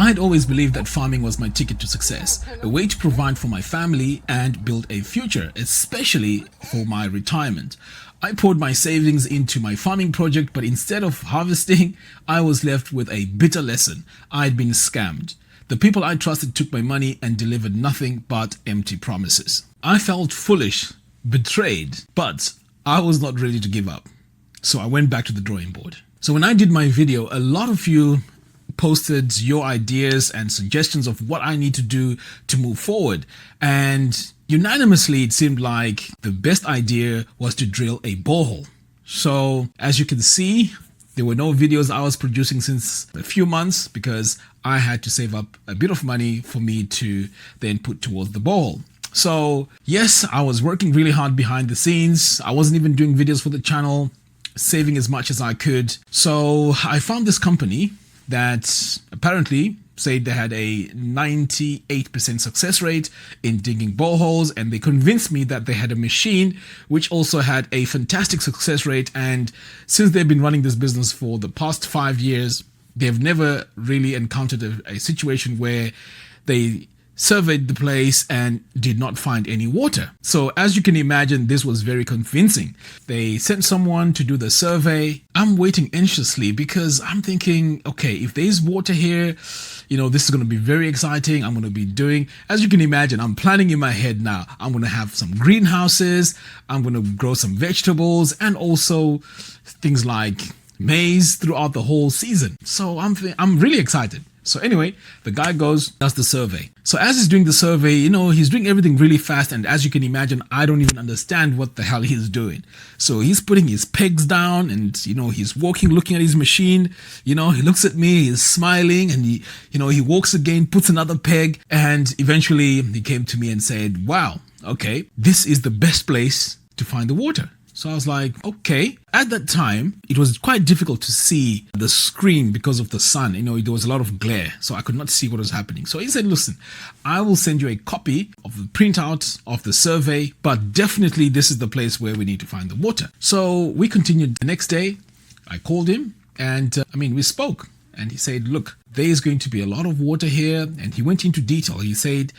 I'd always believed that farming was my ticket to success, a way to provide for my family and build a future, especially for my retirement. I poured my savings into my farming project, but instead of harvesting, I was left with a bitter lesson. I'd been scammed. The people I trusted took my money and delivered nothing but empty promises. I felt foolish, betrayed, but I was not ready to give up. So I went back to the drawing board. So when I did my video, a lot of you posted your ideas and suggestions of what I need to do to move forward. And unanimously, it seemed like the best idea was to drill a borehole. So as you can see, there were no videos I was producing since a few months because I had to save up a bit of money for me to then put towards the borehole. So yes, I was working really hard behind the scenes. I wasn't even doing videos for the channel, saving as much as I could. So I found this company that apparently said they had a 98% success rate in digging boreholes, and they convinced me that they had a machine which also had a fantastic success rate. And since they've been running this business for the past 5 years, they've never really encountered a situation where they surveyed the place and did not find any water. So as you can imagine, this was very convincing. They sent someone to do the survey. I'm waiting anxiously because I'm thinking, okay, if there's water here, this is going to be very exciting. I'm going to be doing, as you can imagine, I'm planning in my head now. I'm going to have some greenhouses. I'm going to grow some vegetables and also things like maize throughout the whole season. So I'm really excited. So anyway, the guy does the survey. So as he's doing the survey, he's doing everything really fast. And as you can imagine, I don't even understand what the hell he's doing. So he's putting his pegs down and, he's walking, looking at his machine. He looks at me, he's smiling, and he walks again, puts another peg. And eventually he came to me and said, wow, okay, this is the best place to find the water. So I was like, okay. At that time, it was quite difficult to see the screen because of the sun. There was a lot of glare, so I could not see what was happening. So he said, listen, I will send you a copy of the printout of the survey, but definitely this is the place where we need to find the water. So we continued the next day. I called him and we spoke. And he said, look, there is going to be a lot of water here. And he went into detail. He said,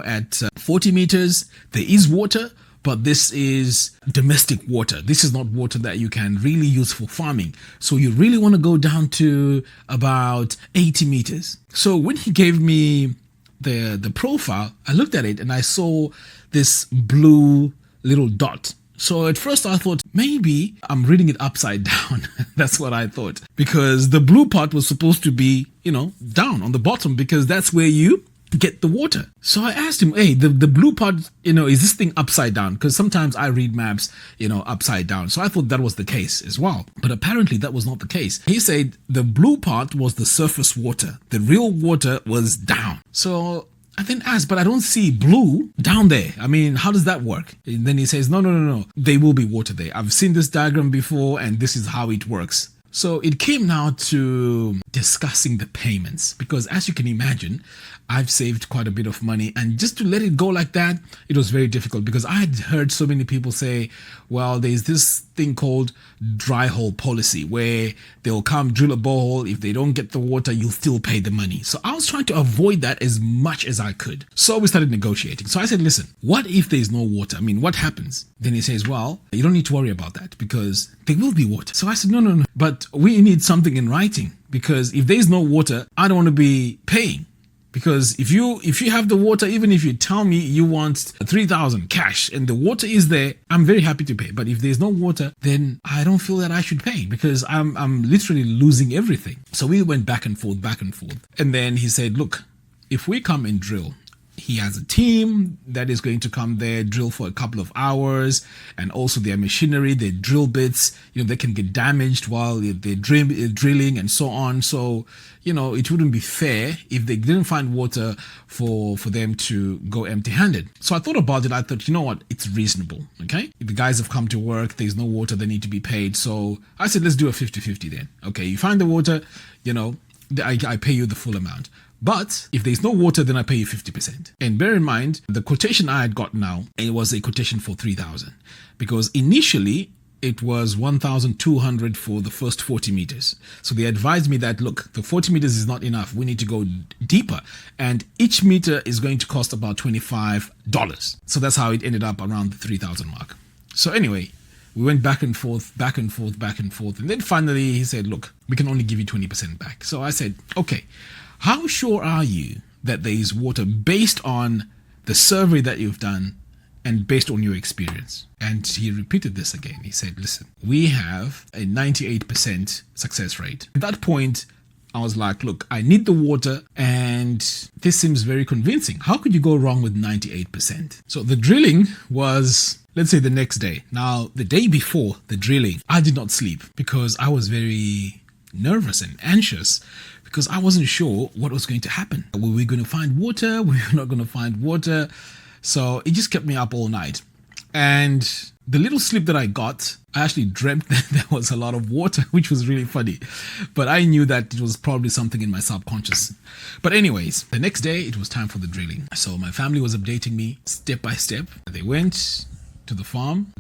at 40 meters, there is water, but this is domestic water. This is not water that you can really use for farming. So you really want to go down to about 80 meters. So when he gave me the profile, I looked at it and I saw this blue little dot. So at first I thought maybe I'm reading it upside down. That's what I thought. Because the blue part was supposed to be, down on the bottom because that's where you get the water. So I asked him, hey, the blue part, is this thing upside down? Because sometimes I read maps, upside down. So I thought that was the case as well. But apparently that was not the case. He said the blue part was the surface water. The real water was down. So I then asked, but I don't see blue down there. How does that work? And then he says, no. There will be water there. I've seen this diagram before and this is how it works. So it came now to discussing the payments because as you can imagine, I've saved quite a bit of money, and just to let it go like that, it was very difficult because I had heard so many people say, well, there's this thing called dry hole policy where they'll come drill a borehole. If they don't get the water, you'll still pay the money. So I was trying to avoid that as much as I could. So we started negotiating. So I said, listen, what if there's no water? What happens? Then he says, well, you don't need to worry about that because there will be water. So I said, no, but we need something in writing because if there's no water, I don't want to be paying. Because if you have the water, even if you tell me you want 3,000 cash and the water is there, I'm very happy to pay. But if there's no water, then I don't feel that I should pay because I'm literally losing everything. So we went back and forth. And then he said, look, if we come and drill, he has a team that is going to come there, drill for a couple of hours, and also their machinery, their drill bits, they can get damaged while they're drilling and so on. So, it wouldn't be fair if they didn't find water for them to go empty-handed. So I thought about it. I thought, you know what? It's reasonable, okay? If the guys have come to work, there's no water, they need to be paid. So I said, let's do a 50-50 then. Okay, you find the water, I pay you the full amount. But if there's no water, then I pay you 50%. And bear in mind, the quotation I had got now, it was a quotation for 3,000 because initially it was 1,200 for the first 40 meters. So they advised me that, look, the 40 meters is not enough. We need to go deeper. And each meter is going to cost about $25. So that's how it ended up around the 3,000 mark. So anyway, we went back and forth. And then finally he said, look, we can only give you 20% back. So I said, okay, how sure are you that there is water based on the survey that you've done and based on your experience? And he repeated this again. He said, listen, we have a 98% success rate. At that point, I was like, look, I need the water and this seems very convincing. How could you go wrong with 98%? So the drilling was, let's say, the next day. Now, the day before the drilling, I did not sleep because I was very nervous and anxious because I wasn't sure what was going to happen. Were we going to find water? Were we not going to find water? So it just kept me up all night. And the little sleep that I got, I actually dreamt that there was a lot of water, which was really funny. But I knew that it was probably something in my subconscious. But anyways, the next day it was time for the drilling. So my family was updating me step by step. They went to the farm.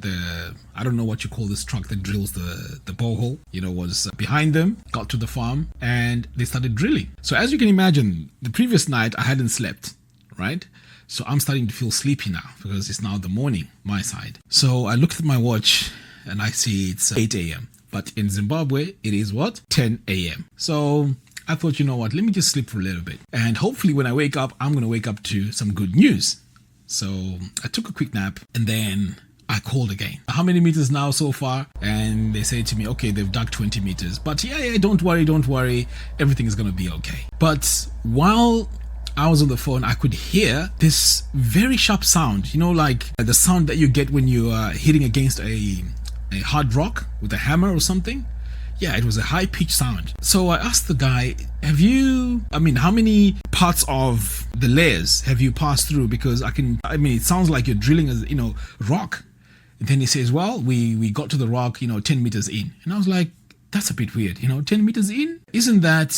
I don't know what you call this truck that drills the borehole, was behind them, got to the farm and they started drilling. So as you can imagine, the previous night I hadn't slept, right? So I'm starting to feel sleepy now because it's now the morning, my side. So I looked at my watch and I see it's 8 a.m. But in Zimbabwe, it is what? 10 a.m. So I thought, you know what, let me just sleep for a little bit. And hopefully when I wake up, I'm going to wake up to some good news. So I took a quick nap and then I called again. How many meters now so far? And they say to me, okay, they've dug 20 meters. But yeah, don't worry. Everything is going to be okay. But while I was on the phone, I could hear this very sharp sound, like the sound that you get when you are hitting against a hard rock with a hammer or something. Yeah, it was a high-pitched sound. So I asked the guy, how many parts of the layers have you passed through? Because it sounds like you're drilling rock. And then he says, well, we got to the rock, 10 meters in. And I was like, that's a bit weird, 10 meters in? Isn't that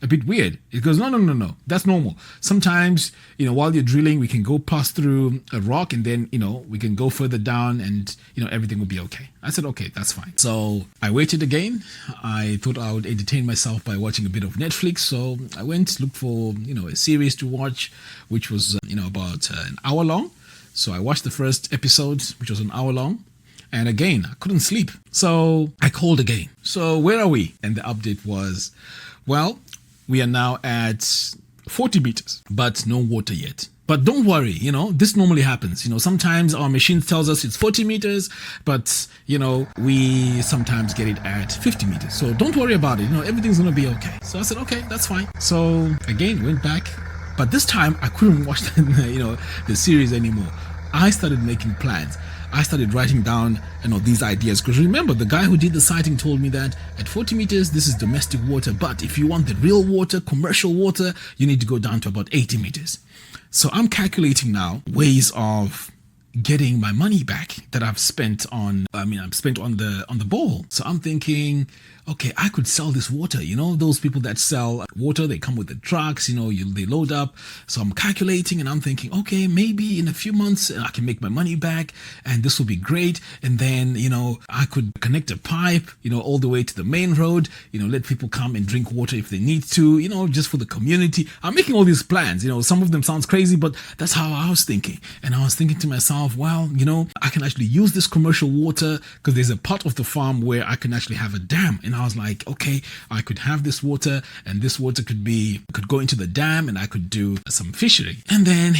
a bit weird? He goes, no, that's normal. Sometimes, while you're drilling, we can go pass through a rock and then, we can go further down and, everything will be okay. I said, okay, that's fine. So I waited again. I thought I would entertain myself by watching a bit of Netflix. So I looked for, a series to watch, which was, about an hour long. So I watched the first episode, which was an hour long. And again, I couldn't sleep. So I called again. So where are we? And the update was, well, we are now at 40 meters, but no water yet. But don't worry, this normally happens. Sometimes our machine tells us it's 40 meters, but, we sometimes get it at 50 meters. So don't worry about it. Everything's going to be okay. So I said, okay, that's fine. So again, went back. But this time I couldn't watch the series anymore. I started making plans. I started writing down, these ideas. Because remember, the guy who did the sighting told me that at 40 meters, this is domestic water. But if you want the real water, commercial water, you need to go down to about 80 meters. So I'm calculating now ways of getting my money back that I've spent on the borehole. So I'm thinking, okay, I could sell this water. Those people that sell water, they come with the trucks, they load up. So I'm calculating and I'm thinking, okay, maybe in a few months I can make my money back and this will be great. And then, I could connect a pipe, all the way to the main road, let people come and drink water if they need to, just for the community. I'm making all these plans, some of them sounds crazy, but that's how I was thinking. And I was thinking to myself, well, I can actually use this commercial water because there's a part of the farm where I can actually have a dam. And I was like, okay, I could have this water and this water could go into the dam and I could do some fishery. And then,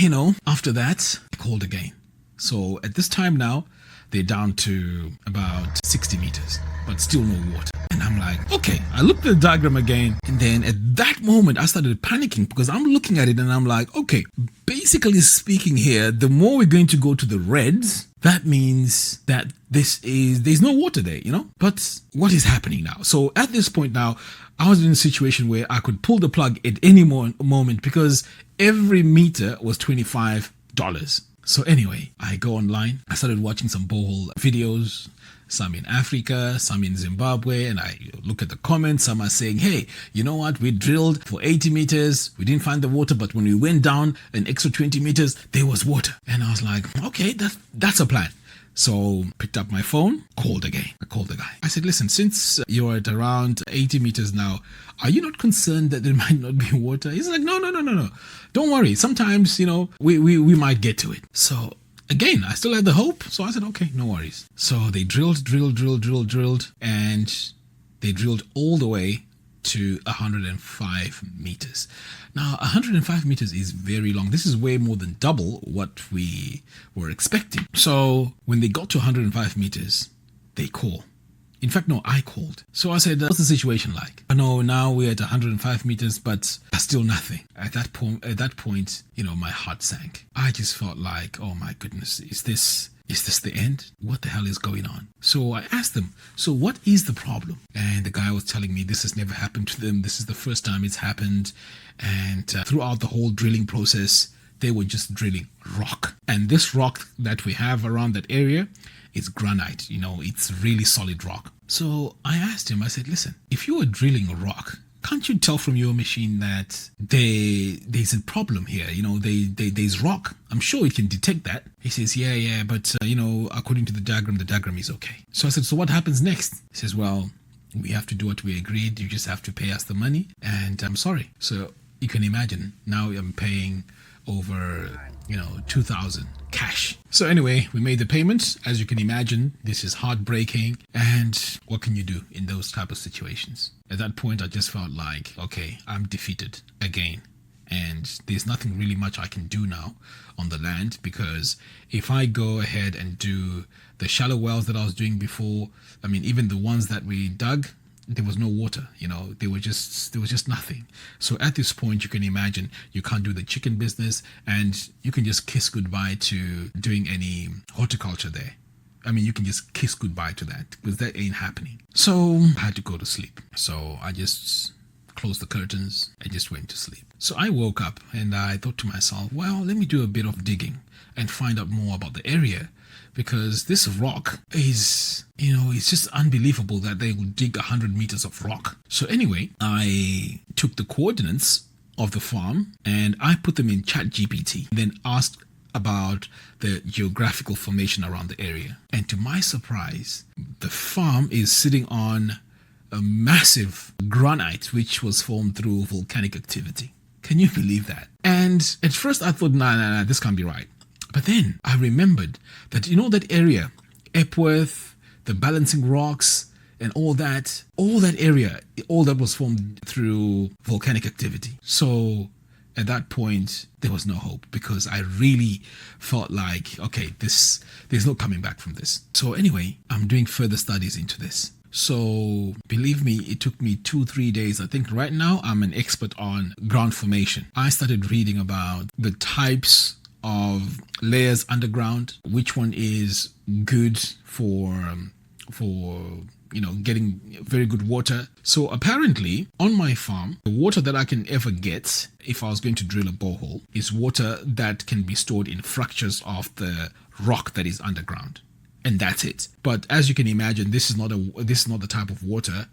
after that, I called again. So at this time now, they're down to about 60 meters, but still no water. And I'm like, okay, I looked at the diagram again. And then at that moment, I started panicking because I'm looking at it and I'm like, okay, basically speaking here, the more we're going to go to the reds, that means that there's no water there, But what is happening now? So at this point now, I was in a situation where I could pull the plug at any moment because every meter was $25. So anyway, I go online. I started watching some borehole videos, some in Africa, some in Zimbabwe, and I look at the comments. Some are saying, hey, you know what? We drilled for 80 meters. We didn't find the water, but when we went down an extra 20 meters, there was water. And I was like, okay, that's a plan. So picked up my phone, called again. I called the guy. I said, listen, since you're at around 80 meters now, are you not concerned that there might not be water? He's like, no. Don't worry. Sometimes, we might get to it. So again, I still had the hope. So I said, okay, no worries. So they drilled, and they drilled all the way to 105 meters. Now, 105 meters is very long. This is way more than double what we were expecting. So when they got to 105 meters, they call. In fact, no, I called. So I said, what's the situation like? I know now we're at 105 meters, but still nothing. At that point, my heart sank. I just felt like, oh my goodness, is this the end? What the hell is going on? So I asked them, so what is the problem? And the guy was telling me this has never happened to them. This is the first time it's happened. And throughout the whole drilling process, they were just drilling rock. And this rock that we have around that area is granite. It's really solid rock. So I asked him, I said, listen, if you were drilling a rock, can't you tell from your machine that there's a problem here? There's rock. I'm sure it can detect that. He says, yeah, but according to the diagram is okay. So I said, so what happens next? He says, well, we have to do what we agreed. You just have to pay us the money, and I'm sorry. So you can imagine now I'm paying over 2,000 cash. So anyway, we made the payment. As you can imagine, this is heartbreaking. And what can you do in those type of situations? At that point, I just felt like, okay, I'm defeated again. And there's nothing really much I can do now on the land, because if I go ahead and do the shallow wells that I was doing before, even the ones that we dug, there was no water, there was just nothing. So at this point, you can imagine you can't do the chicken business, and you can just kiss goodbye to doing any horticulture there. You can just kiss goodbye to that, because that ain't happening. So I had to go to sleep. So I just closed the curtains and just went to sleep. So I woke up and I thought to myself, well, let me do a bit of digging and find out more about the area. Because this rock is, it's just unbelievable that they would dig 100 meters of rock. So anyway, I took the coordinates of the farm and I put them in ChatGPT, then asked about the geographical formation around the area. And to my surprise, the farm is sitting on a massive granite which was formed through volcanic activity. Can you believe that? And at first I thought, nah, this can't be right. But then I remembered that, that area, Epworth, the Balancing Rocks, and all that area, all that was formed through volcanic activity. So at that point, there was no hope, because I really felt like, okay, there's no coming back from this. So anyway, I'm doing further studies into this. So believe me, it took me 2-3 days. I think right now I'm an expert on ground formation. I started reading about the types of layers underground, which one is good for getting very good water. So apparently on my farm, the water that I can ever get if I was going to drill a borehole is water that can be stored in fractures of the rock that is underground, and that's it. But as you can imagine, this is not the type of water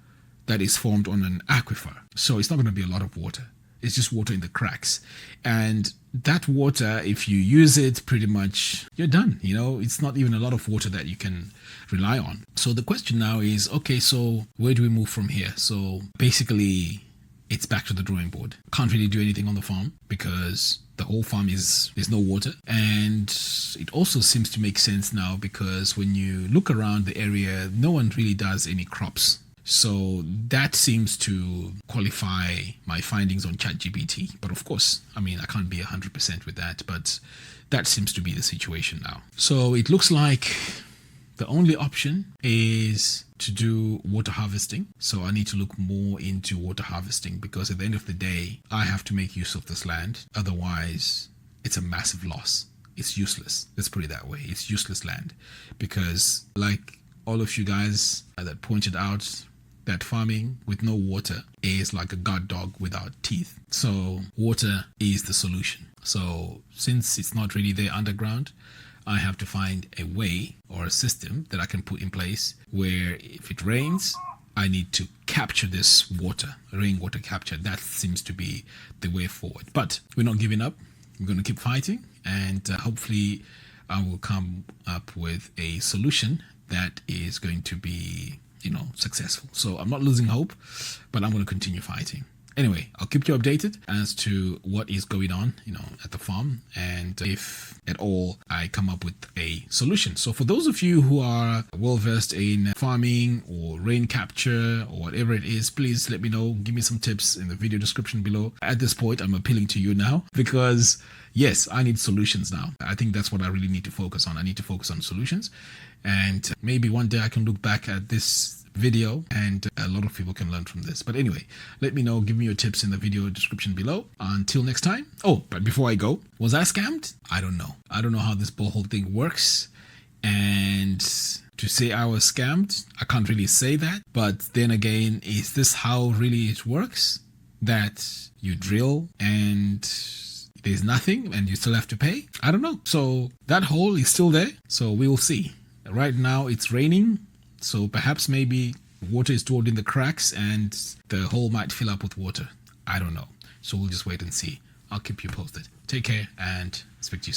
that is formed on an aquifer. So it's not going to be a lot of water. It's just water in the cracks. And that water, if you use it, pretty much you're done. It's not even a lot of water that you can rely on. So the question now is, okay, so where do we move from here? So basically, it's back to the drawing board. Can't really do anything on the farm because the whole farm there's no water. And it also seems to make sense now, because when you look around the area, no one really does any crops. So that seems to qualify my findings on ChatGPT. But of course, I can't be 100% with that, but that seems to be the situation now. So it looks like the only option is to do water harvesting. So I need to look more into water harvesting, because at the end of the day, I have to make use of this land. Otherwise, it's a massive loss. It's useless. Let's put it that way. It's useless land, because like all of you guys that pointed out, that farming with no water is like a guard dog without teeth. So water is the solution. So since it's not really there underground, I have to find a way or a system that I can put in place where if it rains, I need to capture this water, rainwater capture. That seems to be the way forward. But we're not giving up. We're going to keep fighting, and hopefully I will come up with a solution that is going to be, successful. So I'm not losing hope, but I'm going to continue fighting. Anyway, I'll keep you updated as to what is going on, at the farm, and if at all I come up with a solution. So for those of you who are well versed in farming or rain capture or whatever it is, please let me know. Give me some tips in the video description below. At this point, I'm appealing to you now because yes, I need solutions now. I think that's what I really need to focus on. I need to focus on solutions, and maybe one day I can look back at this video and a lot of people can learn from this. But anyway, let me know, give me your tips in the video description below. Until next time. Oh, but before I go, was I scammed? I don't know how this borehole thing works, and to say I was scammed, I can't really say that. But then again, is this how really it works, that you drill and there's nothing and you still have to pay? I don't know. So that hole is still there, so we will see. Right now it's raining, so perhaps maybe water is stored in the cracks and the hole might fill up with water. I don't know. So we'll just wait and see. I'll keep you posted. Take care and speak to you soon.